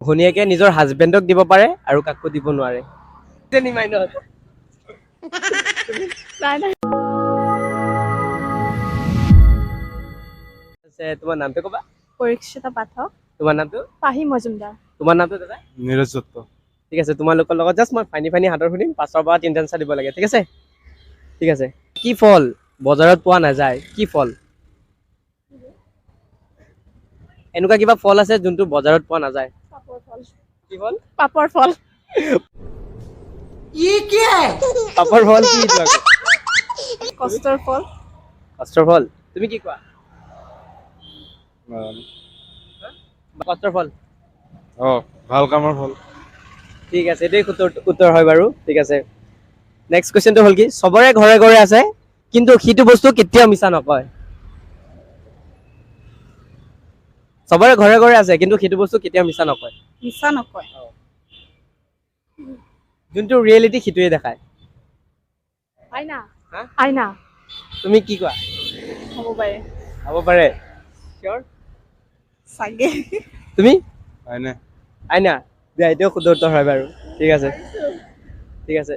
ঘনীয়েকে নিজৰ হাজবেণ্ডক দিব পাৰে আৰু কাকো দিব নোৱাৰে। তোমাৰ নামটো ক'বা? পৰীক্ষিতা পাঠক। তোমাৰ নামটো? পাহি মজুমদাৰ। তোমাৰ নামটো দাদা? নীৰজ দত্ত। ঠিক আছে, তোমালোকৰ লগত জাষ্ট মই ফানি হাতৰ সুধিম, 5ৰ পৰা 3টা আনচাৰ দিব লাগে, ঠিক আছে? ঠিক আছে। কি ফল বজাৰত পোৱা নাযায়? কি ফল? এনেকুৱা কিবা ফল আছে যোনটো বজাৰত পোৱা নাযায়? পাপৰ ফল। কি ফল? পাপৰ ফল। পাপৰ ফল কি এইটো আকৌ? কষ্টৰ ফল। কষ্টৰ ফল। তুমি কি কোৱা? কষ্টৰ ফল। ভাল কামৰ ফল। ঠিক আছে, এইটোৱেই উত্তৰ হয় বাৰু। ঠিক আছে, নেক্সট কুৱেশ্যনটো হ'ল কি? চবৰে ঘৰে ঘৰে আছে কিন্তু সিটো বস্তু কেতিয়াও মিছা নকয়। চবৰে ঘৰে ঘৰে আছে কিন্তু সেইটো বস্তু কেতিয়াও মিছা নকয়। মিছা নকয়। যোনটো ৰিয়েলিটি সিটোৱে দেখায়। আইনা। হা? আইনা। তুমি কি কোৱা? হ'ব পাৰে। হ'ব পাৰে। চিয়ৰ? চাগে। তুমি? হয়নে? আইনা। দিয়া, এইটোও শুদ্ধ উত্তৰ হয় বাৰু। ঠিক আছে, ঠিক আছে।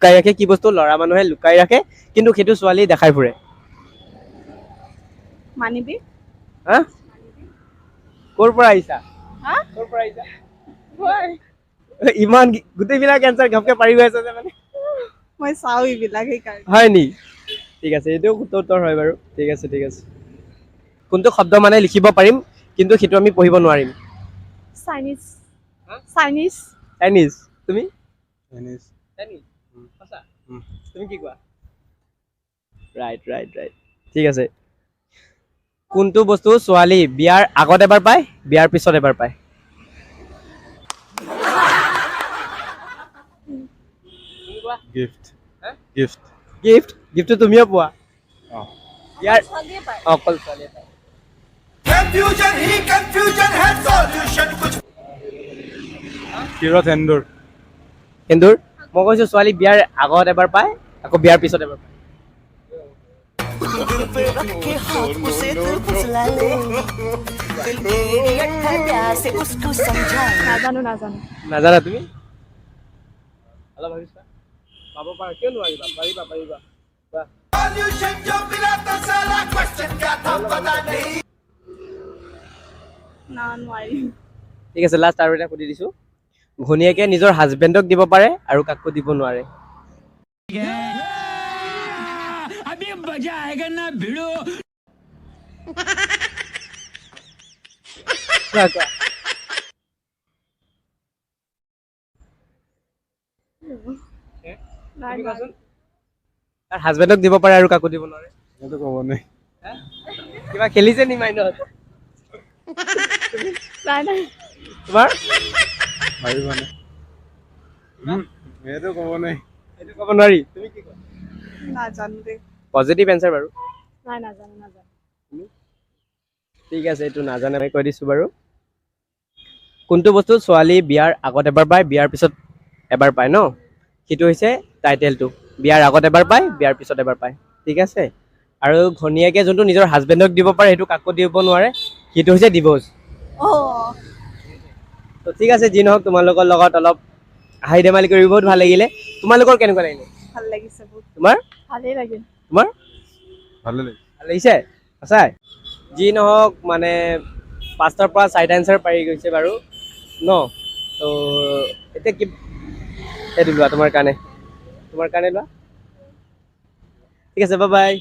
লুকাই ৰাখে কি বস্তু ল'ৰা মানুহে লুকাই ৰাখে কিন্তু সেইটো ছোৱালী দেখাই ফুৰে? মানিবি। হা? ক'ৰ পৰা আহিছা? হা? ক'ৰ পৰা আহিছা? ইমান গোটেইবিলাক এনচাৰ ঘপকে পাৰি গৈ আছে যে মানে। মই চাওঁ এইবিলাক সেইকাৰণে। হয় নি? ঠিক আছে, এইটোও শুদ্ধ উত্তৰ হয় বাৰু। ঠিক আছে, ঠিক আছে। কোনটো শব্দ মানে লিখিব পাৰিম কিন্তু সেইটো আমি পঢ়িব নোৱাৰিম? চাইনিজ। চাইনিজ। চাইনিজ। তুমি? চাইনিজ। চাইনিজ। সঁচা? তুমি কি কোৱা? ৰাইট। ঠিক আছে। কোনটো বস্তু ছোৱালী বিয়াৰ আগত এবাৰ পায়, বিয়াৰ পিছত এবাৰ পায়? গিফ্ট। গিফ্ট। গিফ্ট? গিফ্টটো তুমিও পোৱা? বিয়াৰ অকল ছোৱালীয়ে পায়। ক্ষীৰত এন্দুৰ। এন্দুৰ? মই কৈছো ছোৱালী বিয়াৰ আগত এবাৰ পায় আকৌ বিয়াৰ পিছত এবাৰ পায়। নাজানো। নাজানা তুমি? অলপ ভাবিছা? পাব পাৰা, কিয় নোৱাৰিবা? পাৰিবা। না, নোৱাৰিম। ঠিক আছে, লাষ্ট আৰু এটা সুধি দিছো। ঘনীয়েকে নিজৰ হাজবেণ্ডক দিব পাৰে আৰু কাকো দিব নোৱাৰে? কোৱা। তাৰ হাজবেণ্ডক দিব পাৰে আৰু কাকো দিব নোৱাৰে? সেইটো ক'ব নাই। কিবা খেলিছে নি মাইণ্ডত? নাই। তোমাৰ? ভাবিব নাই। সেইটো ক'ব নাই। সেইটো ক'ব নোৱাৰি? তুমি কি কোৱা? নাজানো দেই। পজিটিভ এনচাৰ বাৰু। নাই, নাজানো। ঠিক আছে, এইটো নাজানে কৈ দিছো বাৰু। কোনটো বস্তু ছোৱালী বিয়াৰ আগত এবাৰ পায়, বিয়াৰ পিছত এবাৰ পায় ন? সেইটো হৈছে টাইটেলটো। বিয়াৰ আগত এবাৰ পায়, বিয়াৰ পিছত এবাৰ পায়। ঠিক আছে? আৰু ঘনীয়েকে যোনটো নিজৰ হাজবেণ্ডক দিব পাৰে সেইটো কাকো দিব নোৱাৰে, সেইটো হৈছে ডিভোৰ্চ। তো ঠিক আছে, যি নহওক তোমালোকৰ লগত অলপ হাঁহি ধেমালি কৰি বহুত ভাল লাগিলে। তোমালোকৰ কেনেকুৱা লাগিলে? ভাল লাগিছে বহুত। তোমাৰ? ভালেই লাগিল। তোমাৰ? ভালে লাগিছে। ভাল লাগিছে? সঁচাই? যি নহওক মানে 5টাৰ পৰা 4টা এনচাৰ পাৰি গৈছে বাৰু ন? তো এতিয়া কি এইটো লোৱা তোমাৰ কাৰণে লোৱা। ঠিক আছে, বাই।